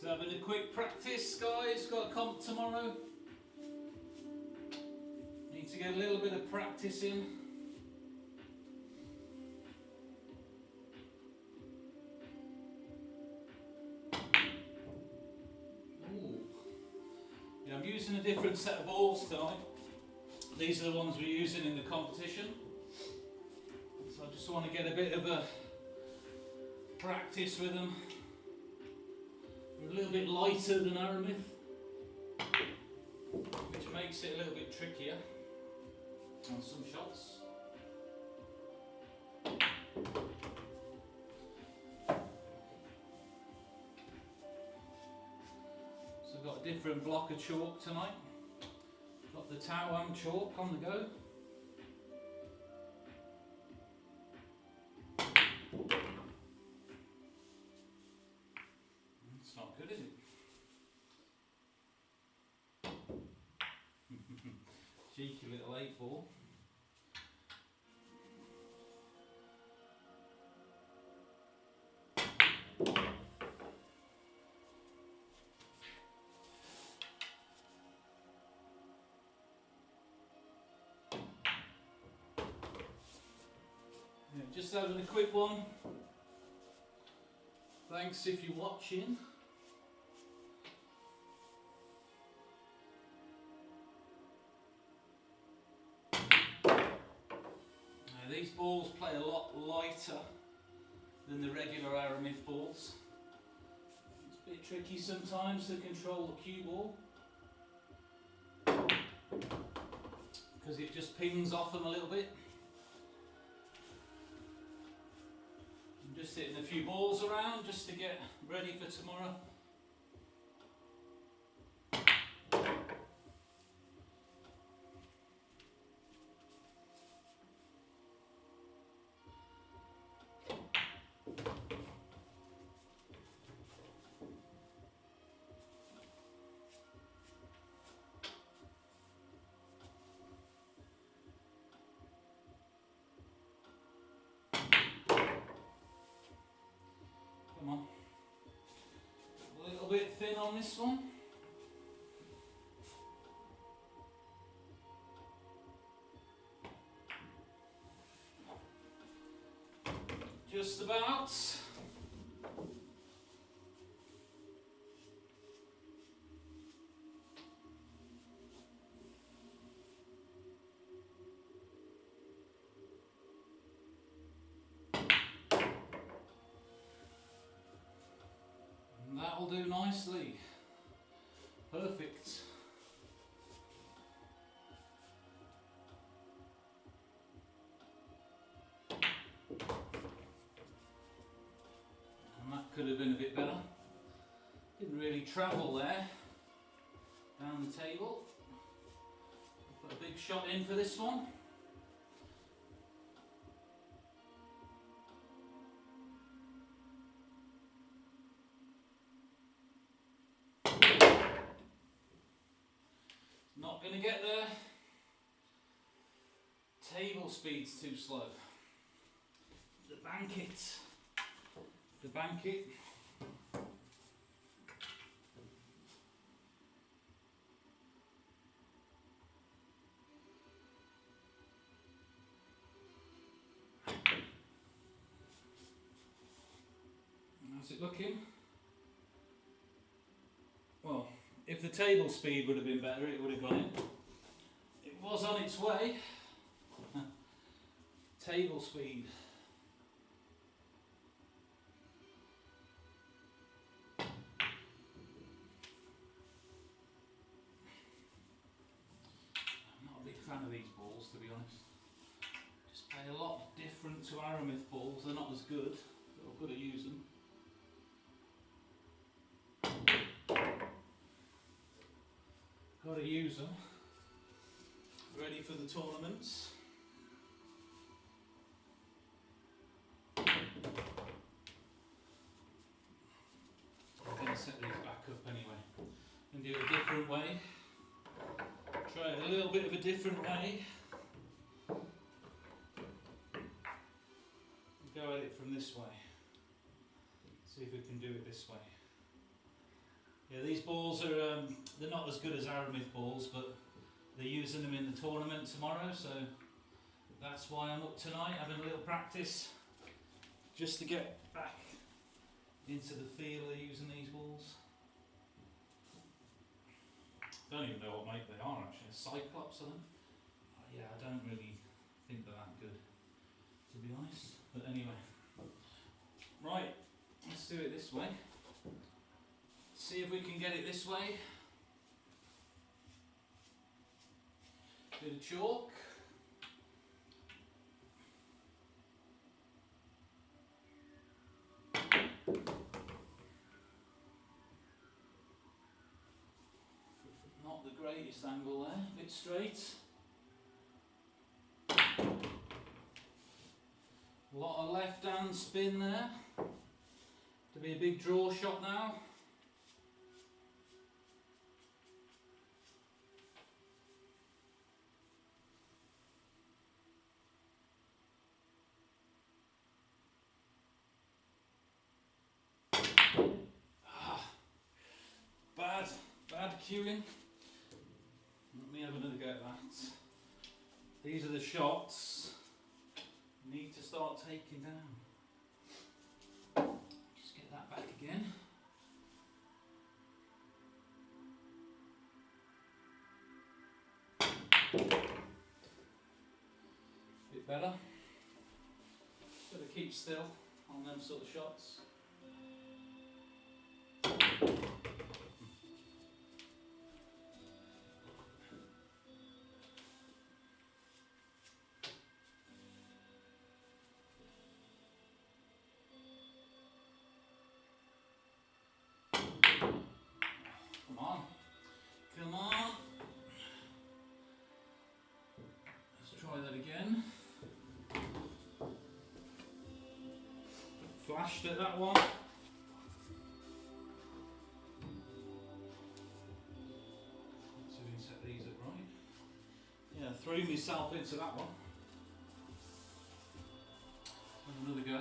Having a quick practice, guys. Got a comp tomorrow. Need to get a little bit of practice in. Ooh. Yeah, I'm using a different set of balls tonight. These are the ones we're using in the competition. So I just want to get a bit of a practice with them. They're a little bit lighter than Aramith, which makes it a little bit trickier on some shots. So I've got a different block of chalk tonight. Got the Tawam chalk on the go. It's not good, is it? Cheeky little 8-ball. Yeah, just having a quick one. Thanks if you're watching. These balls play a lot lighter than the regular Aramith balls. It's a bit tricky sometimes to control the cue ball because it just pings off them a little bit. I'm just hitting a few balls around just to get ready for tomorrow. Come on. A little bit thin on this one. Just about. And that'll do nicely. Perfect. Could have been a bit better. Didn't really travel there down the table. Put a big shot in for this one. Not going to get there. Table speed's too slow. The bank it. The bank it. How's it looking? Well, if the table speed would have been better, it would have gone in. It was on its way. Table speed. Fan of these balls, to be honest. Just play a lot different to Aramith balls. They're not as good, but I've got to use them. Got to use them. Ready for the tournaments. I'm going to set these back up anyway and do a different way. Try it a little bit of a different way. Go at it from this way. See if we can do it this way. Yeah, these balls are, they're not as good as Aramith balls, but they're using them in the tournament tomorrow, so that's why I'm up tonight, having a little practice, just to get back into the feel of using these balls. Don't even know what make they are actually, Cyclops are them? Yeah, I don't really think they're that good, to be honest, but anyway. Right, let's do it this way. See if we can get it this way. Bit of chalk. Not the greatest angle there, a bit straight. A lot of left hand spin there. To be a big draw shot now. Bad cueing. Let me have another go at that. These are the shots you need to start taking down. Just get that back again. Bit better. Got to keep still on them sort of shots. Come on. Let's try that again. Flashed at that one. So we can set these up right. Yeah, threw myself into that one. Have another go.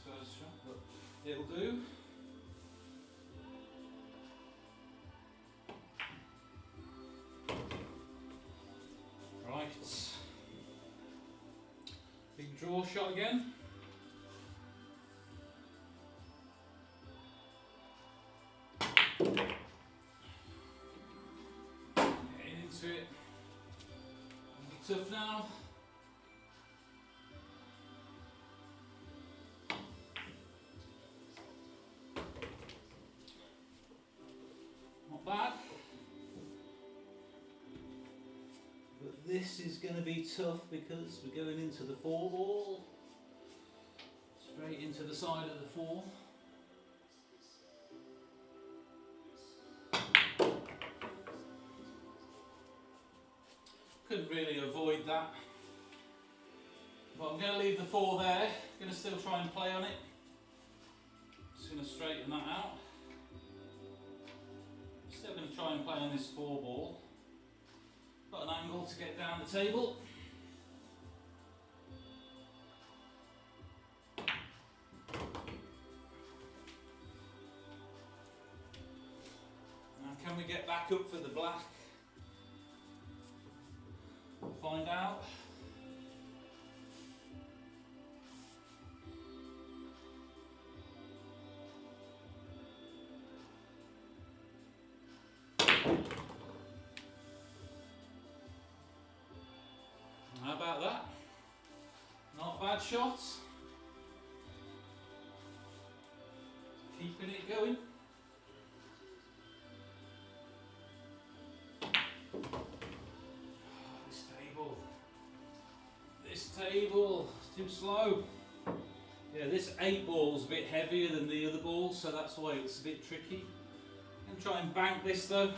First shot, but it'll do. Right, big draw shot again. Getting into it. Be tough now. Bad, but this is going to be tough because we're going into the 4 ball, straight into the side of the 4. Couldn't really avoid that, but I'm going to leave the 4 there. Going to still try and play on it. Just going to straighten that out. Still going to try and play on this 4 ball. Got an angle to get down the table. Now can we get back up for the black? We'll find out. How about that? Not bad shots. Keeping it going. This table is too slow. Yeah, this 8 ball is a bit heavier than the other balls, so that's why it's a bit tricky. I'm going to try and bank this though.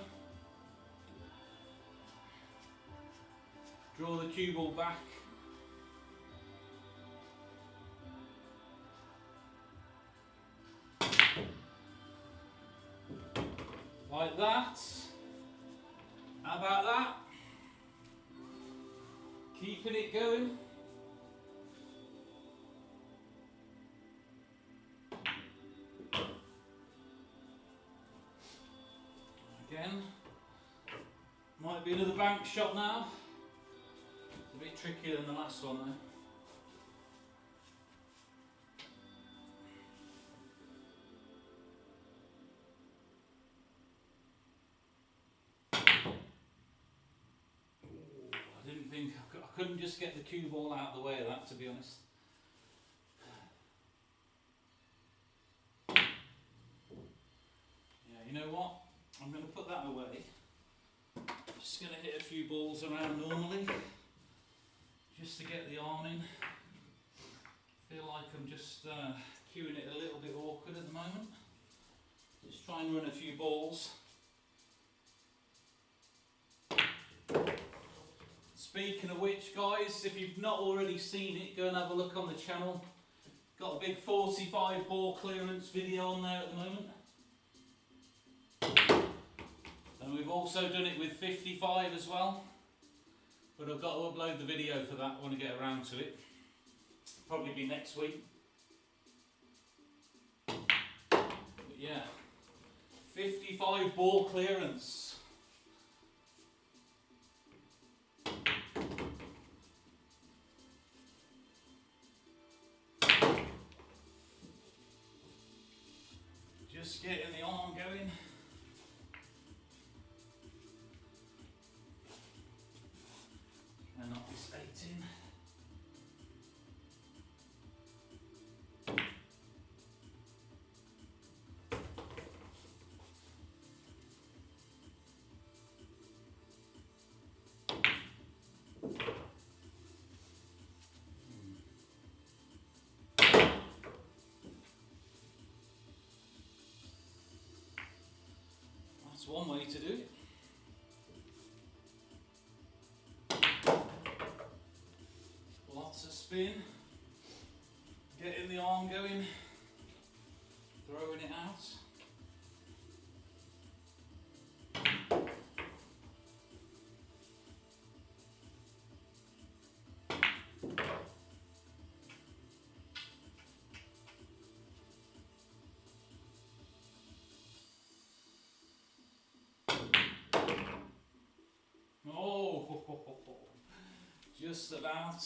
Draw the cue ball back. Like that. How about that? Keeping it going. again. Might be another bank shot now. It's a bit trickier than the last one though. I couldn't just get the cue ball out of the way of that, to be honest. Yeah, you know what? I'm going to put that away. Just going to hit a few balls around normally, just to get the arm in. Feel like I'm just cueing it a little bit awkward at the moment. Just try and run a few balls. Speaking of which, guys, if you've not already seen it, go and have a look on the channel. Got a big 45 ball clearance video on there at the moment. And we've also done it with 55 as well. But I've got to upload the video for that when I get around to it. Probably be next week. But yeah, 55 ball clearance. Just getting the arm going. And knock this 8 in. That's one way to do it. Lots of spin, getting the arm going, throwing it out. Oh, just about.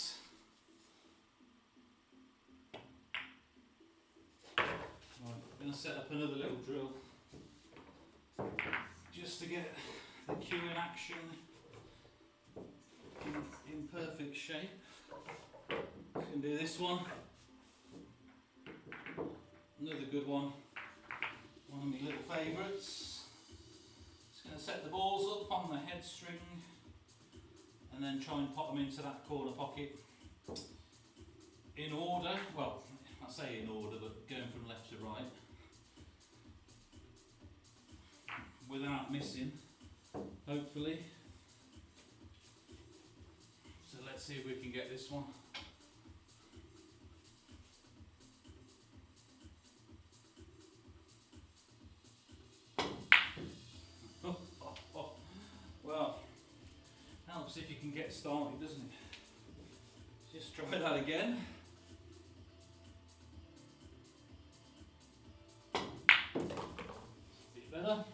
Right, I'm going to set up another little drill just to get the cue in action in perfect shape. Can do this one. Another good one. One of my little favourites. Just going to set the balls up on the head string and then try and pop them into that corner pocket in order. Well, I say in order, but going from left to right without missing, hopefully. So let's see if we can get this one. Well, helps if you can get started, doesn't it? Just try that again. Bit better.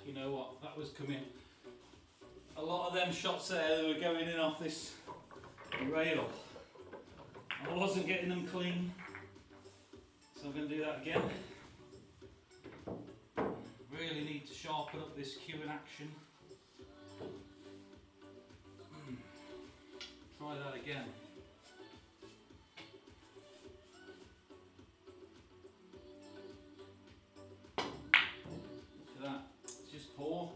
You know what, that was coming. A lot of them shots there, they were going in off this rail. I wasn't getting them clean, so I'm going to do that again. Really need to sharpen up this cue in action. Try that again. Look at that. It's just poor.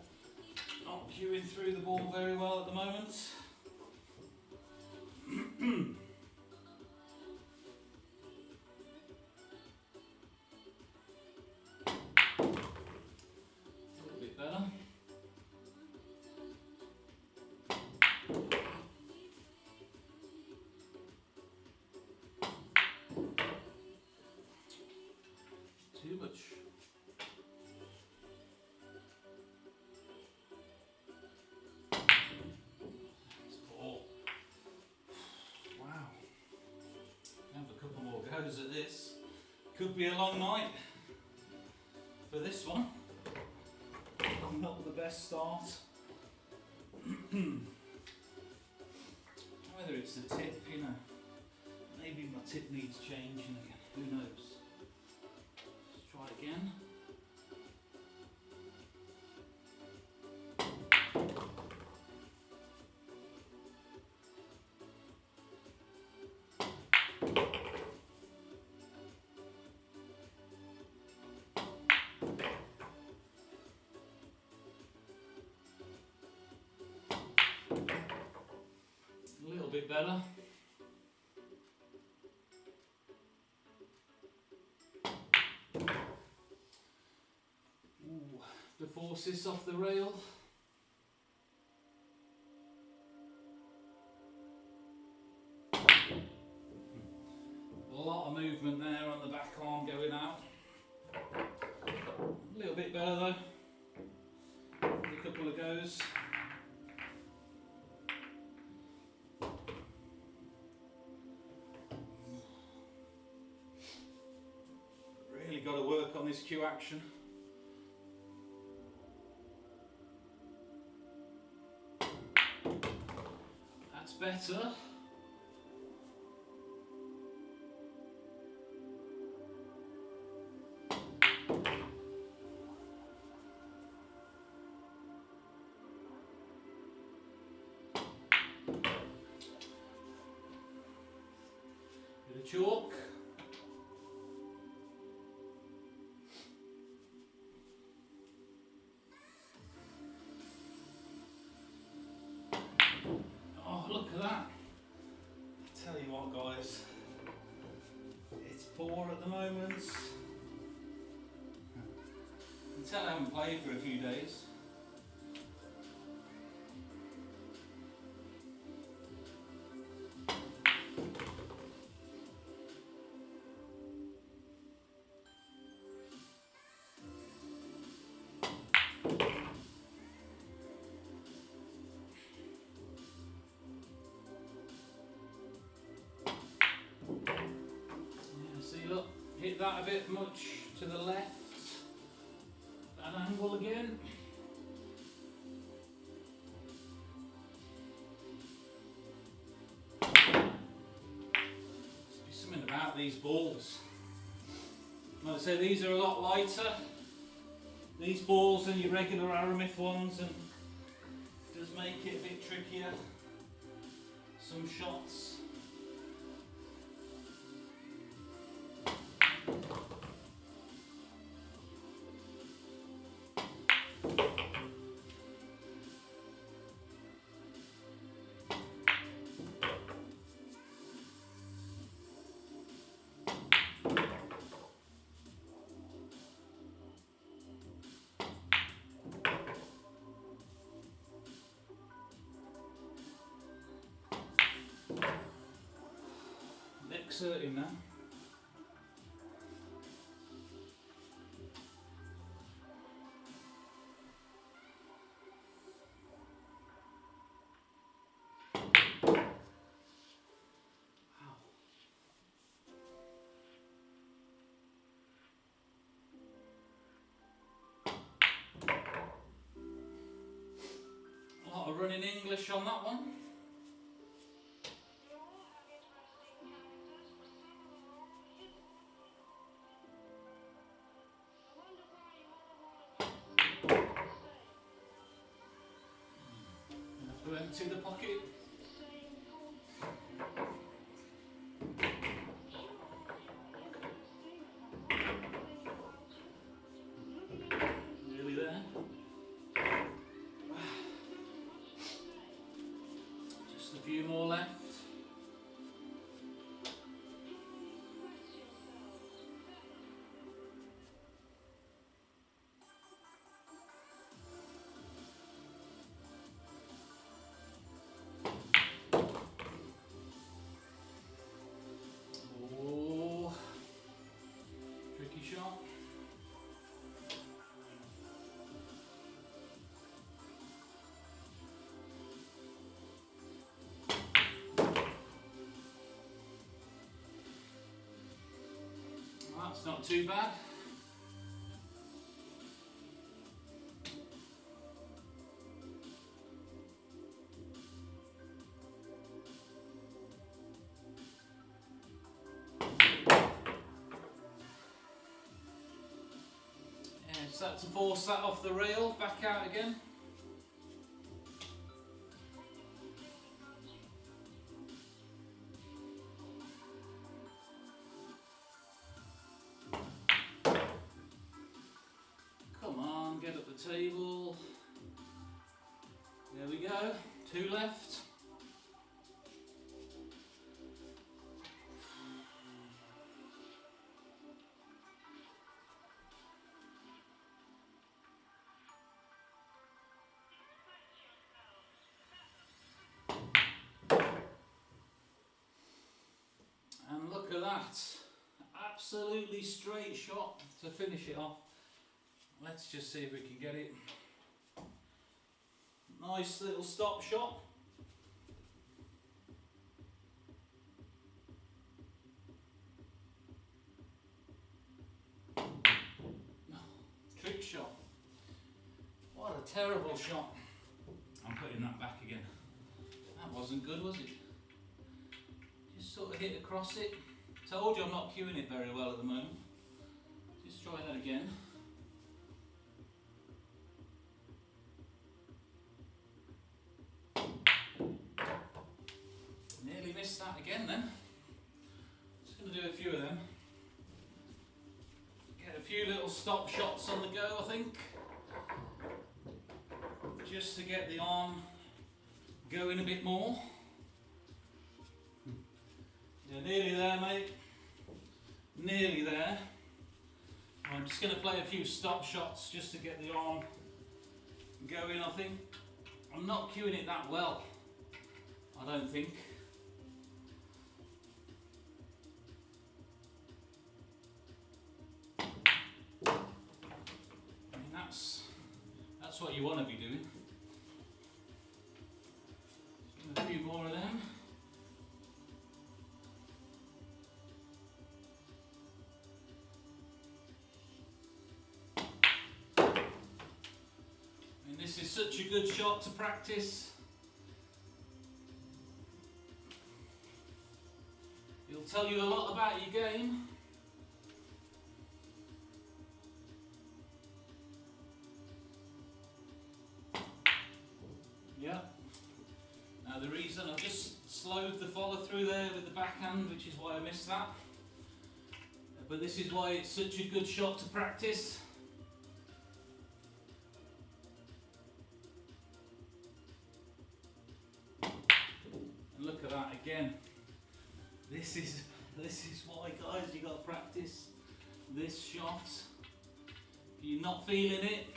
Not cueing through the ball very well at the moment. goes at this. Could be a long night for this one. Not the best start. Whether it's the tip, you know, maybe my tip needs changing again, who knows. Let's try again. A little bit better. Ooh, to force this off the rail. A lot of movement there on the back arm going out. A little bit better though. A couple of goes. Really got to work on this cue action. That's better. Bit of chalk. Oh, look at that. Tell you what, guys, it's poor at the moment. Until I haven't played for a few days. Hit that a bit much to the left, that angle again. Must be something about these balls. Like I say, these are a lot lighter, these balls, than your regular Aramith ones, and it does make it a bit trickier, some shots. Exerting now. A lot of running English on that one. Have to empty the pocket. Nearly there. Just a few more left. That's not too bad. Yeah, just have to force that off the rail, back out again. Come on, get up the table. There we go, 2 left. And look at that, absolutely straight shot to finish it off. Let's just see if we can get it. Nice little stop shot. Trick shot. What a terrible shot. I'm putting that back again. That wasn't good, was it? Just sort of hit across it. Told you I'm not cueing it very well at the moment. Just try that again. Nearly missed that again then. Just going to do a few of them. Get a few little stop shots on the go, I think. Just to get the arm going a bit more. You're nearly there, mate. Nearly there. I'm just going to play a few stop shots just to get the arm going, I think. I'm not cueing it that well, I don't think. I mean, that's what you want to be doing. A few more of them. And this is such a good shot to practice. It'll tell you a lot about your game. Yeah. Now the reason I've just slowed the follow through there with the backhand, which is why I missed that. But this is why it's such a good shot to practice. And look at that again. This is why, guys, you got to practice this shot. If you're not feeling it,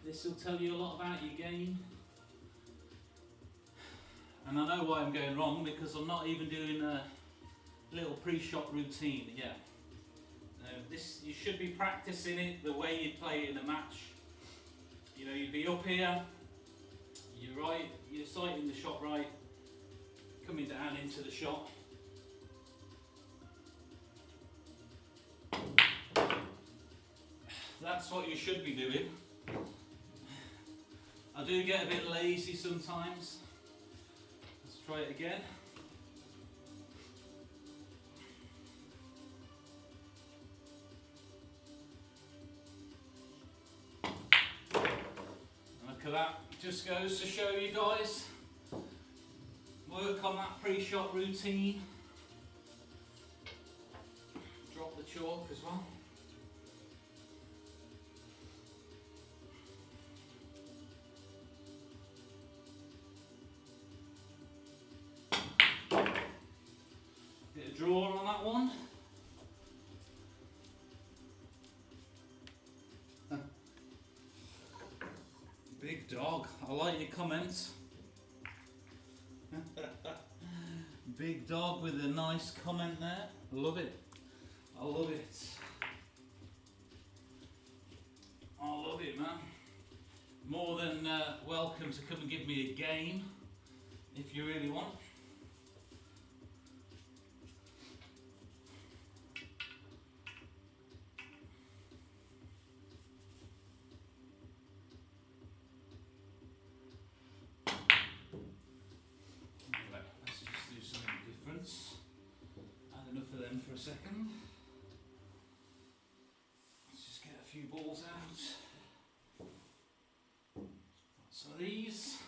this will tell you a lot about your game. And I know why I'm going wrong, because I'm not even doing a little pre-shot routine. Yeah, this, you should be practicing it the way you play it in a match. You know, you'd be up here, you're sighting the shot right, coming down into the shot. That's what you should be doing. I do get a bit lazy sometimes. Let's try it again. Look at that. Just goes to show you guys. Work on that pre-shot routine. Drop the chalk as well. Bit of draw on that one. Big dog. I like your comments. Big dog with a nice comment there. Love it. I love it. I love it, man. More than welcome to come and give me a game if you really want. balls out. Some of these.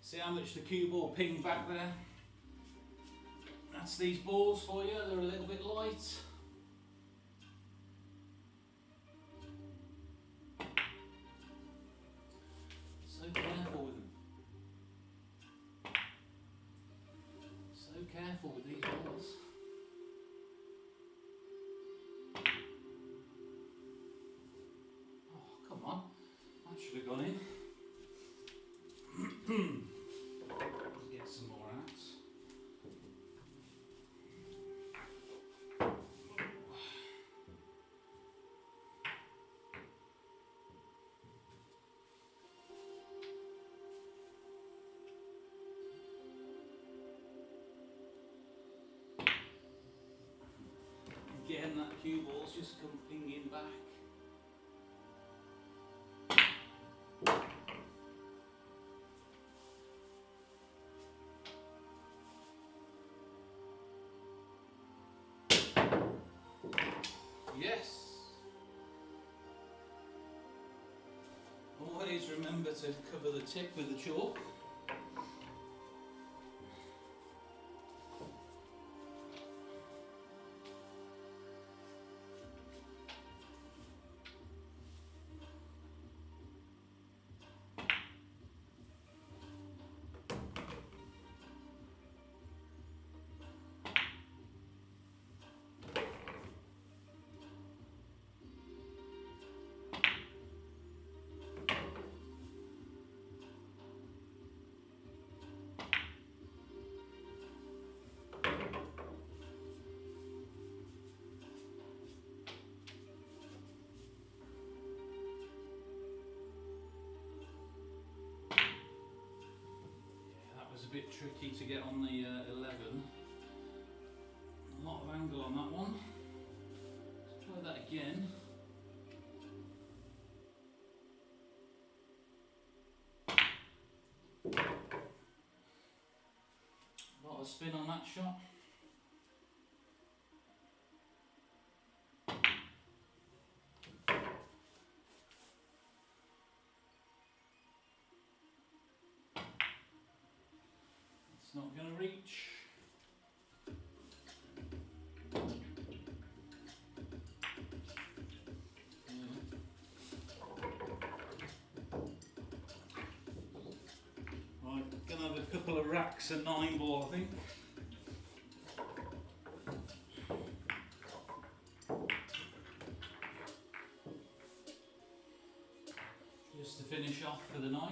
See how much the cue ball pinged back there? That's these balls for you, they're a little bit light. So careful with them. So careful with these balls. Oh, come on. That should have gone in. Get some more out. Again, that cue ball's just come pinging back. Yes. Always remember to cover the tip with the chalk. A bit tricky to get on the 11. A lot of angle on that one. Let's try that again. A lot of spin on that shot. It's not going to reach. Right, going to have a couple of racks of 9 ball, I think. Just to finish off for the night.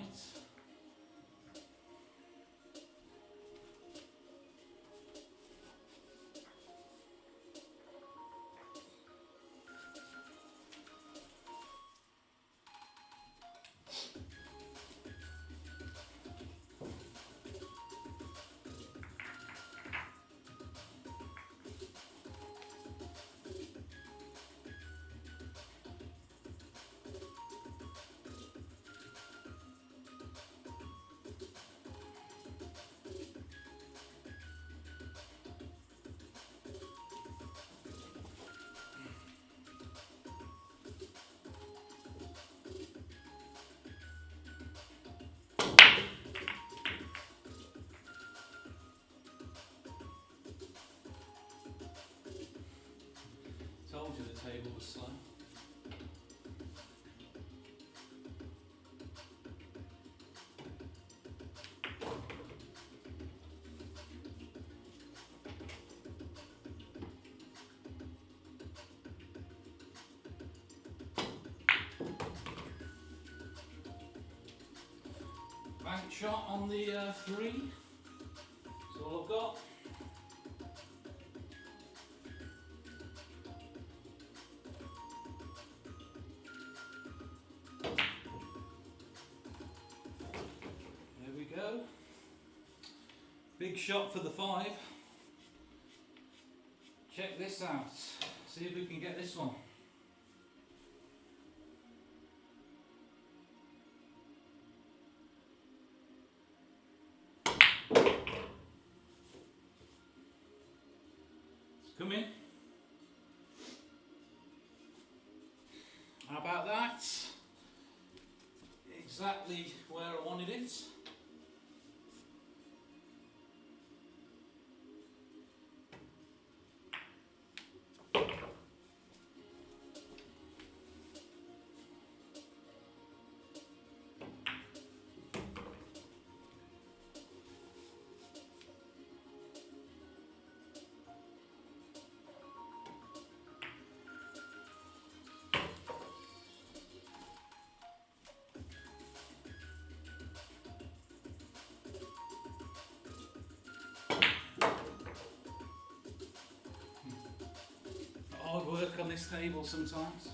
Told you the table was slow. Bank shot on the 3. That's all I've got. Go. Big shot for the 5. Check this out. See if we can get this one. come in. How about that? Exactly where I wanted it. Hard work on this table sometimes.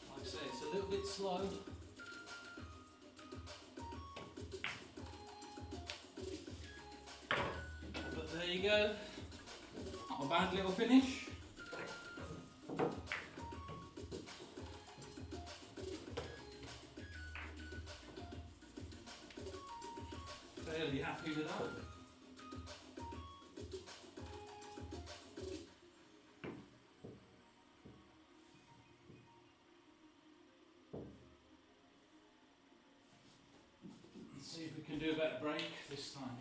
Like I say, it's a little bit slow. But there you go. Not a bad little finish. Fairly happy with that. Let's see if we can do a better break this time.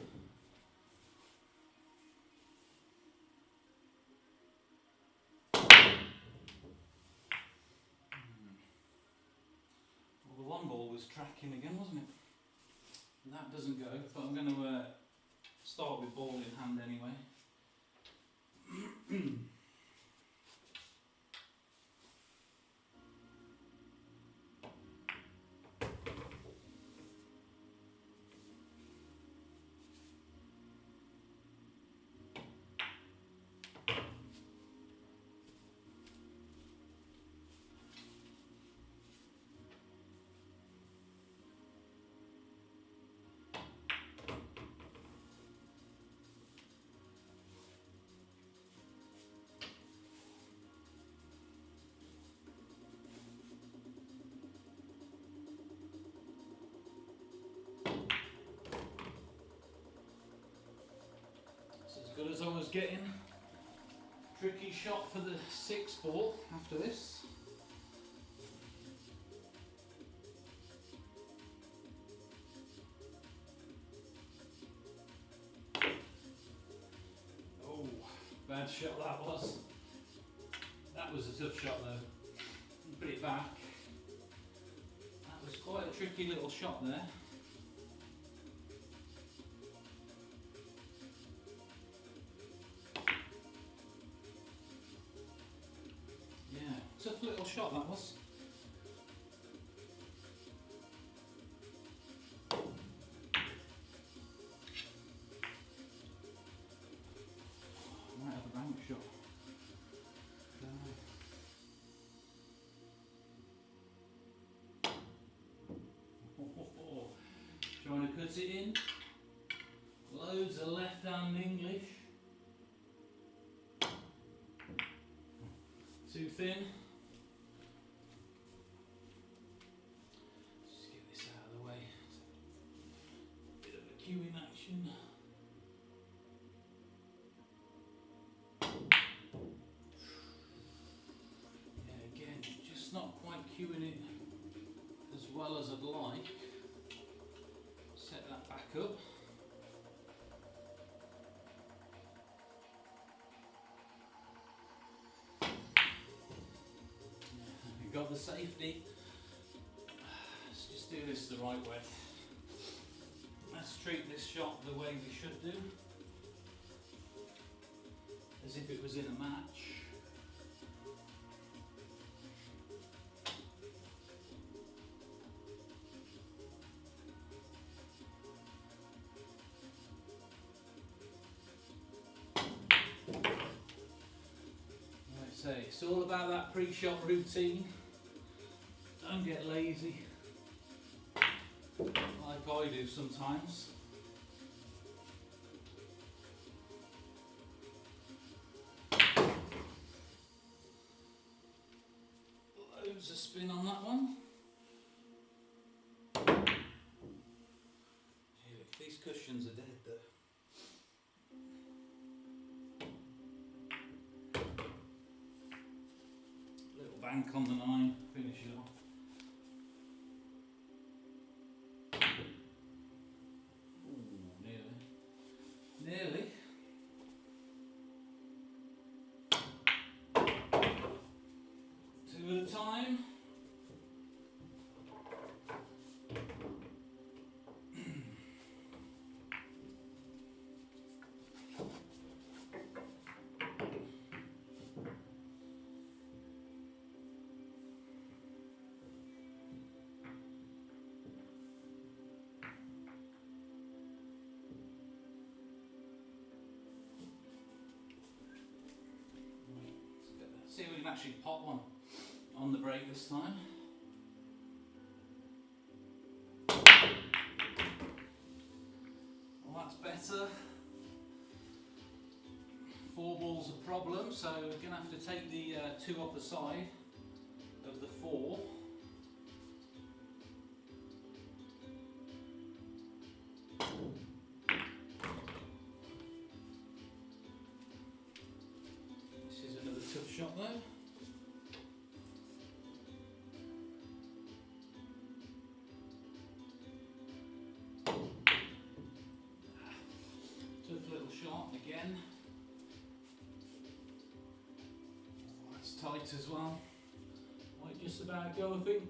Well, the one ball was tracking again, wasn't it? And that doesn't go, but I'm going to start with ball in hand anyway. Good as I was getting. Tricky shot for the 6th ball after this. Oh, bad shot that was. That was a tough shot though. Put it back. That was quite a tricky little shot there. Tough little shot that was. Might have a bank shot. Trying to cut it in. Loads of left hand English. Too thin. Cueing action. Yeah, again, just not quite cueing it as well as I'd like. Set that back up. Yeah, got the safety. Let's just do this the right way. Let's treat this shot the way we should do, as if it was in a match. Like I say, it's all about that pre-shot routine. Don't get lazy. Like I do sometimes. Loads of spin on that one. Hey, look, these cushions are dead though. bank on the 9, finish it off. Ooh, nearly. Two at a time. See if we can actually pop one on the break this time. Well, that's better. 4 balls a problem, so we're going to have to take the 2 off the side of the 4. This is another tough shot though. Tough little shot again. Oh, that's tight as well. Might just about go, I think.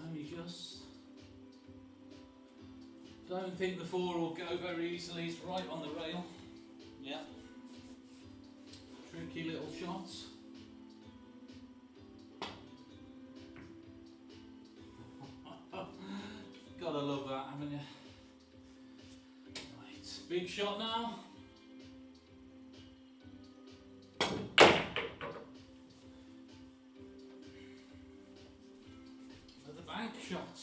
Only just. Don't think the 4 will go very easily. It's right on the rail. Yeah. Tricky little shots. Gotta love that, haven't you? Right, big shot now. Another bank shot.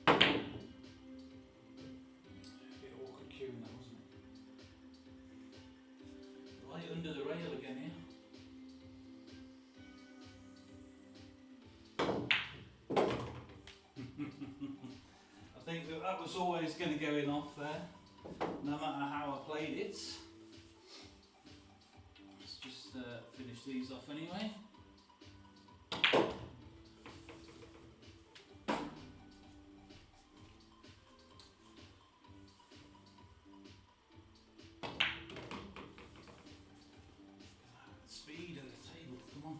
A bit awkward cueing that, wasn't it? Right under the rail again here. I think that was always going to go in off there, no matter how I played it. Let's just finish these off anyway. Speed of the table, come on.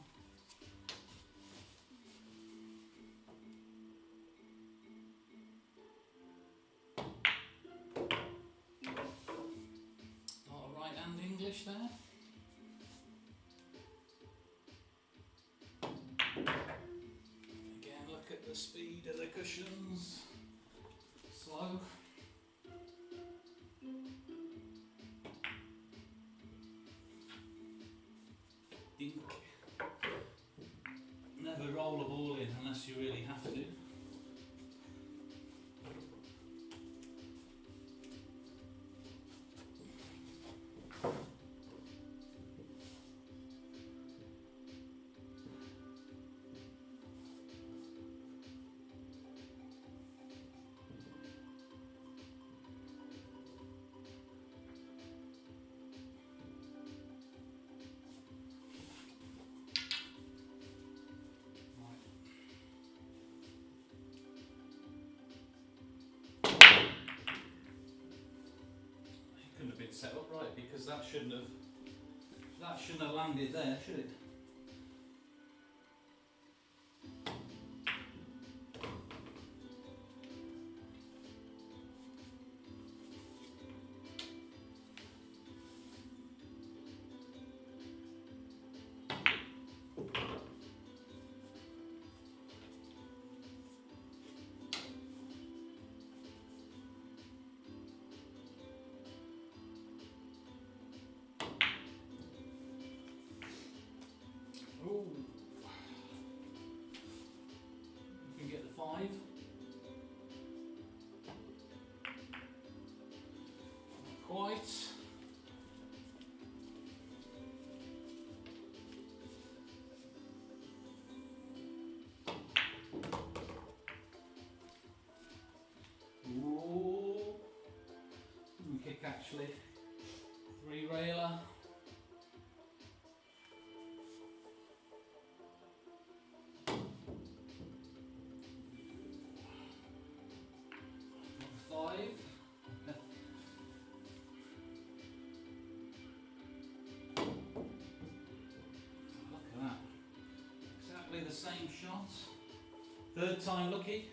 English there. Again, look at the speed of the cushions. Slow. Dink. Never roll a ball in unless you really have to. Set up right, because that shouldn't have landed there, should it? the same shot. Third time lucky.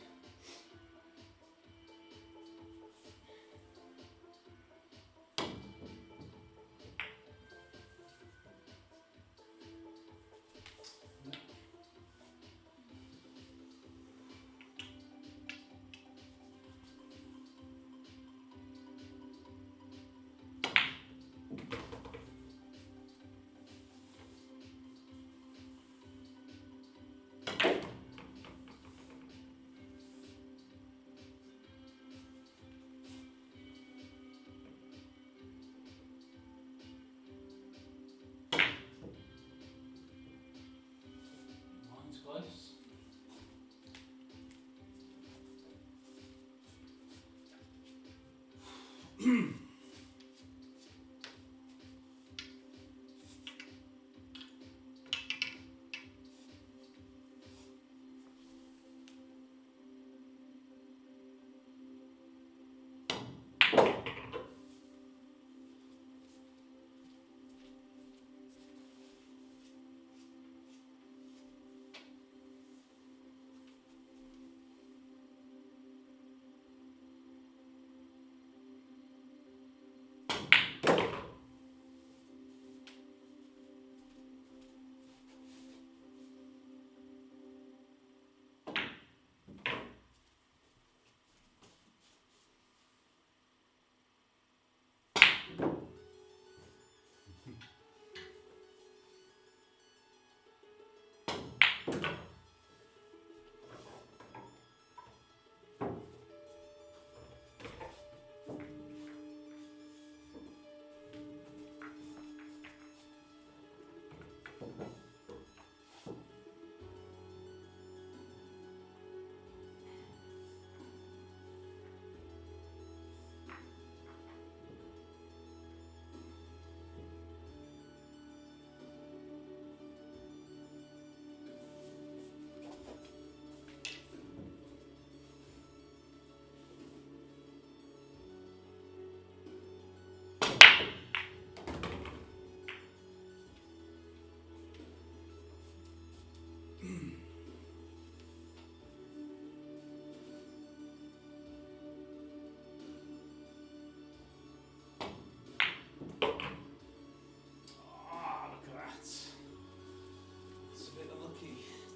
Mine's close.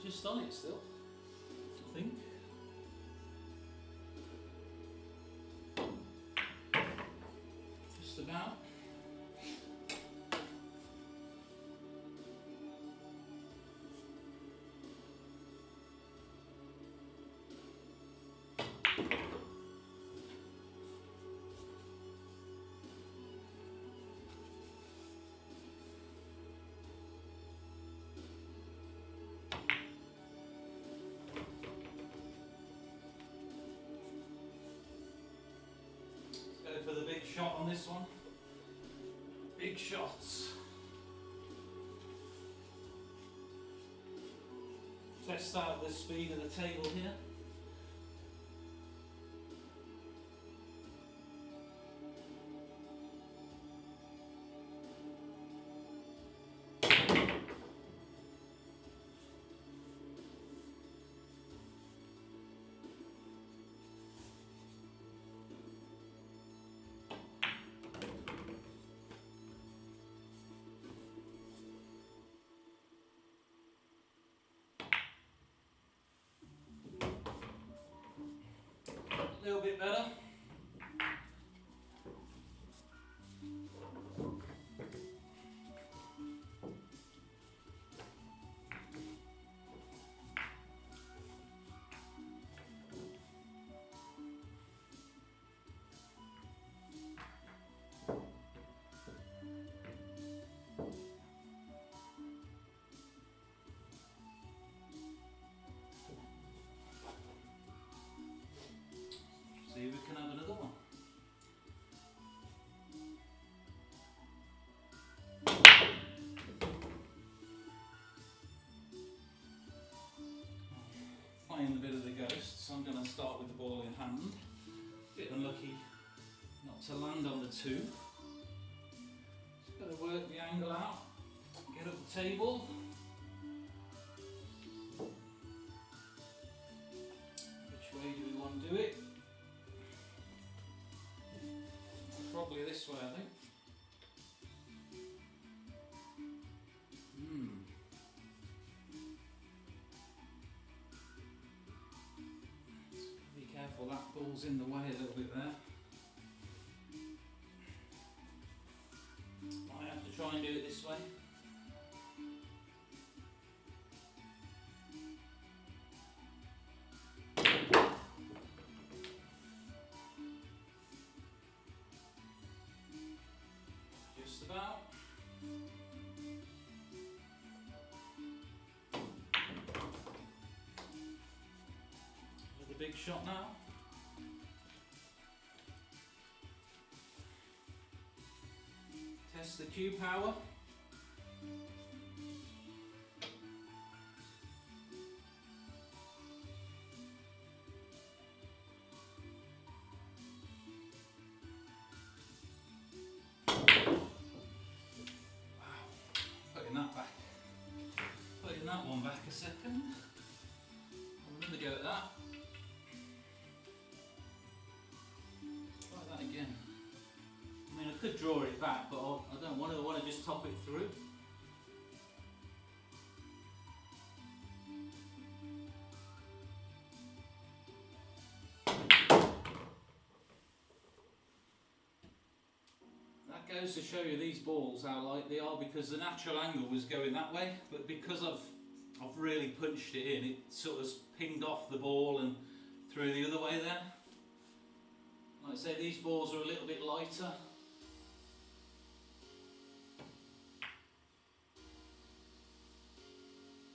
Just on it still, I think. Just about. For the big shot on this one. Big shots. Test out the speed of the table here. A little bit better. See if we can have another one. Playing a bit of the ghost, so I'm going to start with the ball in hand. Bit unlucky not to land on the two. Just got to work the angle out, get up the table. way, I think. Be careful, that ball's in the way a little bit there. I have to try and do it this way. Just about. With a big shot now. Test the cue power. Putting that one back a second. Have another go at that. Try that again. I mean, I could draw it back, but I don't want to. I want to just top it through. That goes to show you these balls how light they are, because the natural angle was going that way, but because I've really punched it in, it sort of pinged off the ball and through the other way there. Like I say, these balls are a little bit lighter.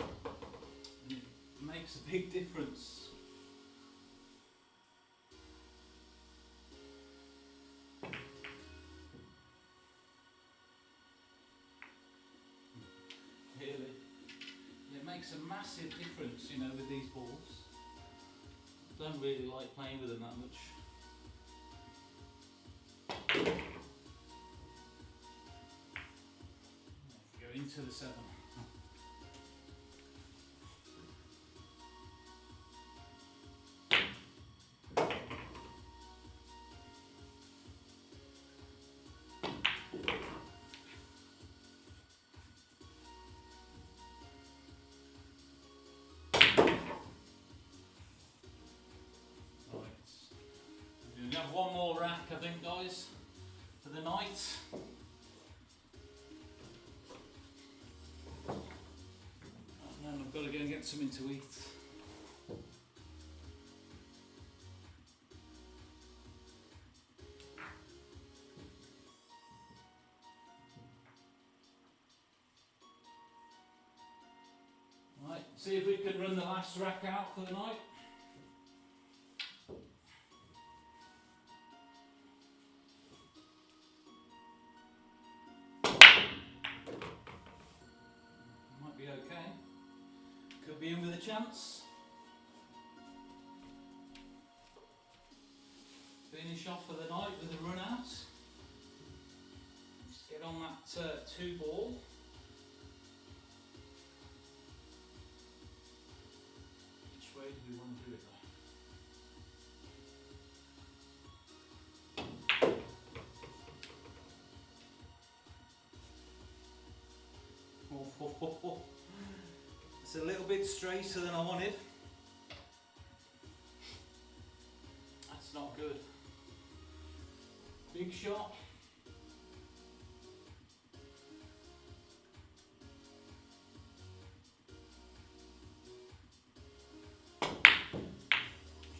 And it makes a big difference. Makes a massive difference, you know, with these balls. Don't really like playing with them that much. Go into the 7. We have one more rack, I think, guys, for the night. And then I've got to go and get something to eat. Right, see if we can run the last rack out for the night. Okay, could be in with a chance. Finish off for the night with a run out. Let's get on that 2 ball. Which way do we want to do it though? It's a little bit straighter than I wanted. That's not good. Big shot.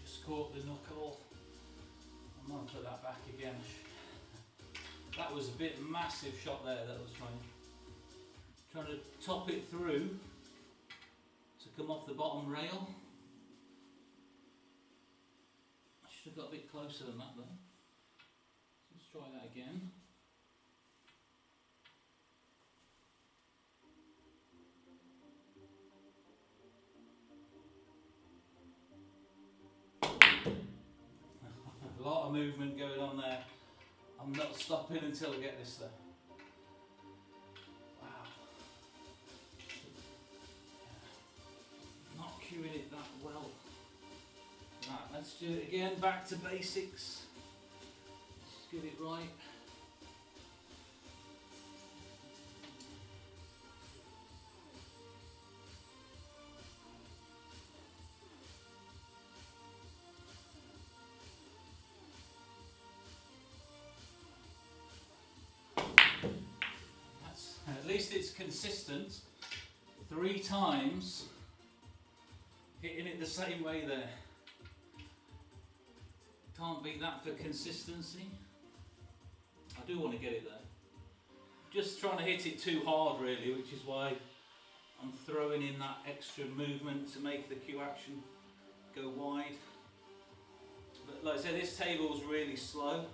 Just caught the knuckle. I'm going to put that back again. That was a bit massive shot there that I was trying to top it through to come off the bottom rail. I should have got a bit closer than that though. Let's try that again. A lot of movement going on there. I'm not stopping until I get this there. Cueing it that well. Right, let's do it again, back to basics. Let's get it right. At least it's consistent. 3 times, hitting it the same way there. Can't beat that for consistency. I do want to get it there. Just trying to hit it too hard really, which is why I'm throwing in that extra movement to make the cue action go wide. But like I said, this table's really slow.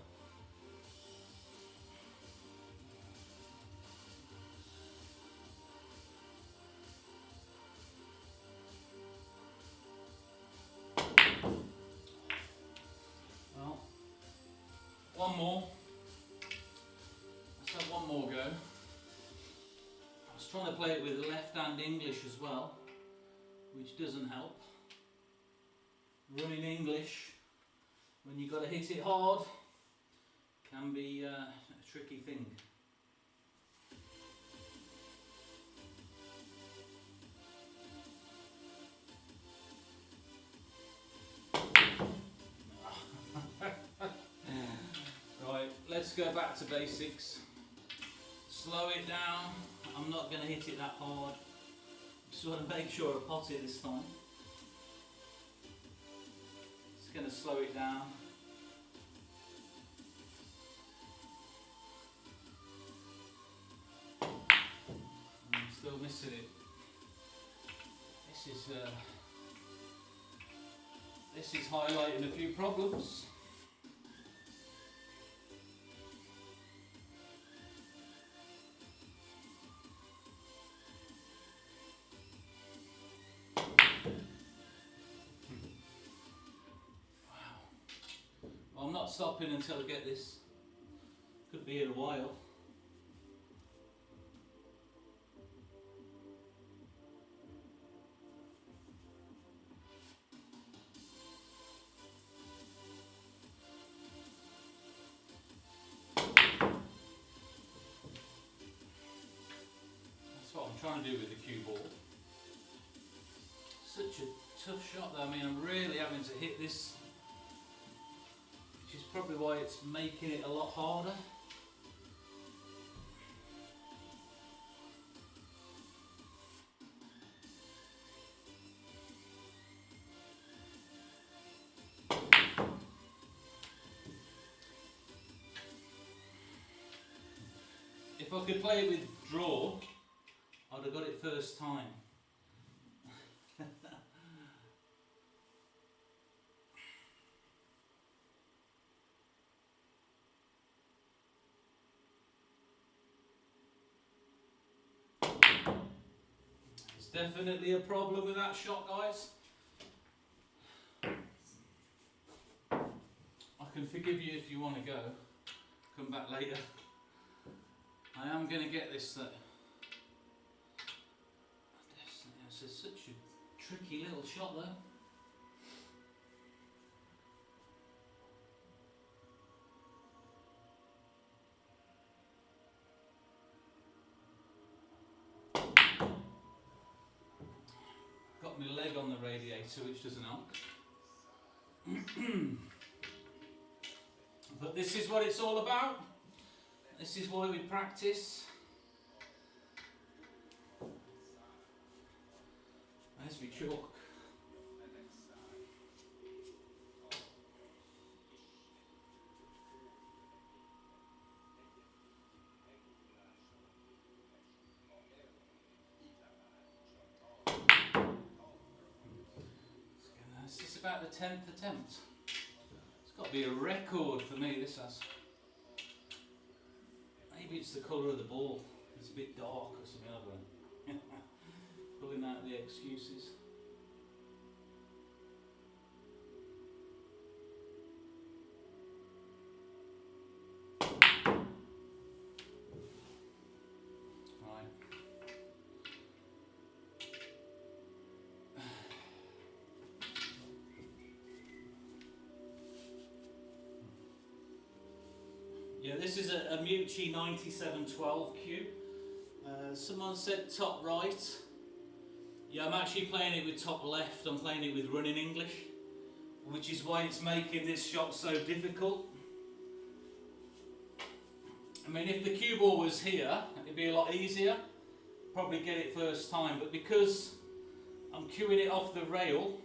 Well, one more. Let's have one more go. I was trying to play it with left hand English as well, which doesn't help. Running English, when you've got to hit it hard, can be a tricky thing. Right, let's go back to basics. Slow it down. I'm not going to hit it that hard. Just want to make sure I pot it this time. Just going to slow it down. I'm still missing it. This is highlighting a few problems. I'm not stopping until I get this. Could be here a while. That's what I'm trying to do with the cue ball. Such a tough shot though. I mean, I'm really having to hit this, which is probably why it's making it a lot harder. If I could play it with draw, I'd have got it first time. Definitely a problem with that shot, guys. I can forgive you if you want to go. Come back later. I am going to get this. This is such a tricky little shot though. My leg on the radiator, which doesn't help. But this is what it's all about. This is why we practice. There's my chalk. This is about the 10th attempt. It's got to be a record for me, this has. Maybe it's the colour of the ball. It's a bit dark or something, I don't know. Pulling out the excuses. Yeah, this is a Mucci 9712 cue. Someone said top right. Yeah, I'm actually playing it with top left. I'm playing it with running English, which is why it's making this shot so difficult. I mean, if the cue ball was here, it'd be a lot easier. Probably get it first time, but because I'm cueing it off the rail,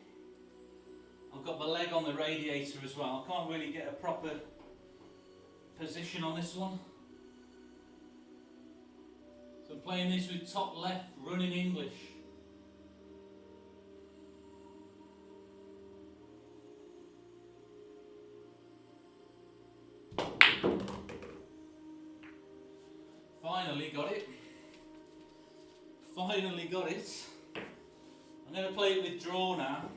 I've got my leg on the radiator as well. I can't really get a proper position on this one. So I'm playing this with top left, running English. Finally got it. Finally got it. I'm going to play it with draw now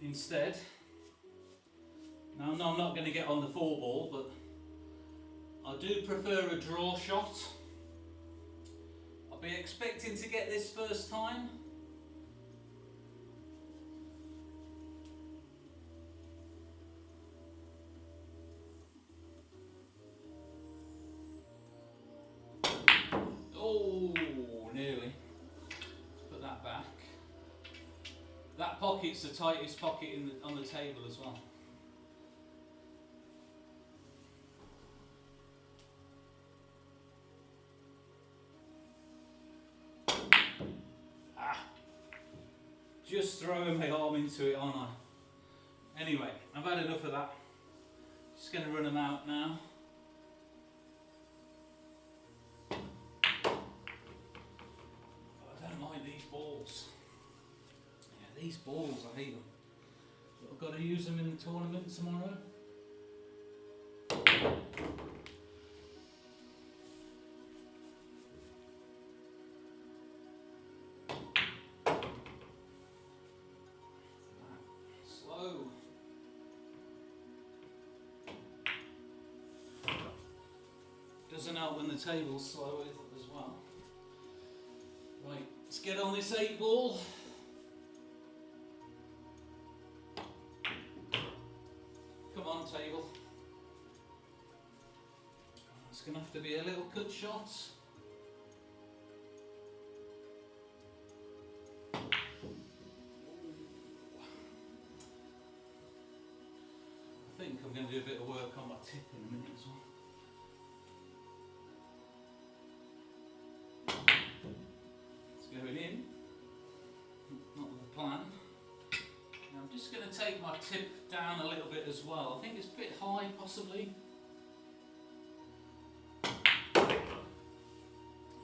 instead. Now I'm not going to get on the 4 ball, but I do prefer a draw shot. I'll be expecting to get this first time. Oh, nearly. Put that back. That pocket's the tightest pocket on the table as well. Just throwing my arm into it, aren't I? Anyway, I've had enough of that. Just going to run them out now. I don't like these balls. Yeah, these balls, I hate them. But I've got to use them in the tournament tomorrow. Doesn't help when the table's slow as well. Right, let's get on this 8 ball. Come on, table. It's going to have to be a little cut shot. I think I'm going to do a bit of work on my tip in a minute as well. Going in, not with a plan. Now I'm just going to take my tip down a little bit as well. I think it's a bit high possibly,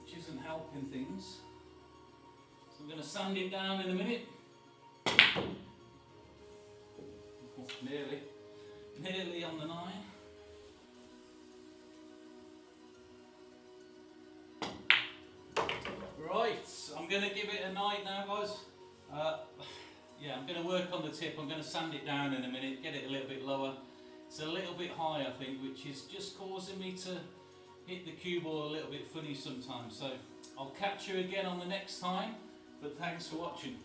which isn't helping things. So I'm going to sand it down in a minute. Oh, nearly on the 9. Right, I'm going to give it a night now, guys. Yeah, I'm going to work on the tip. I'm going to sand it down in a minute, get it a little bit lower. It's a little bit high, I think, which is just causing me to hit the cue ball a little bit funny sometimes. So I'll catch you again on the next time, but thanks for watching.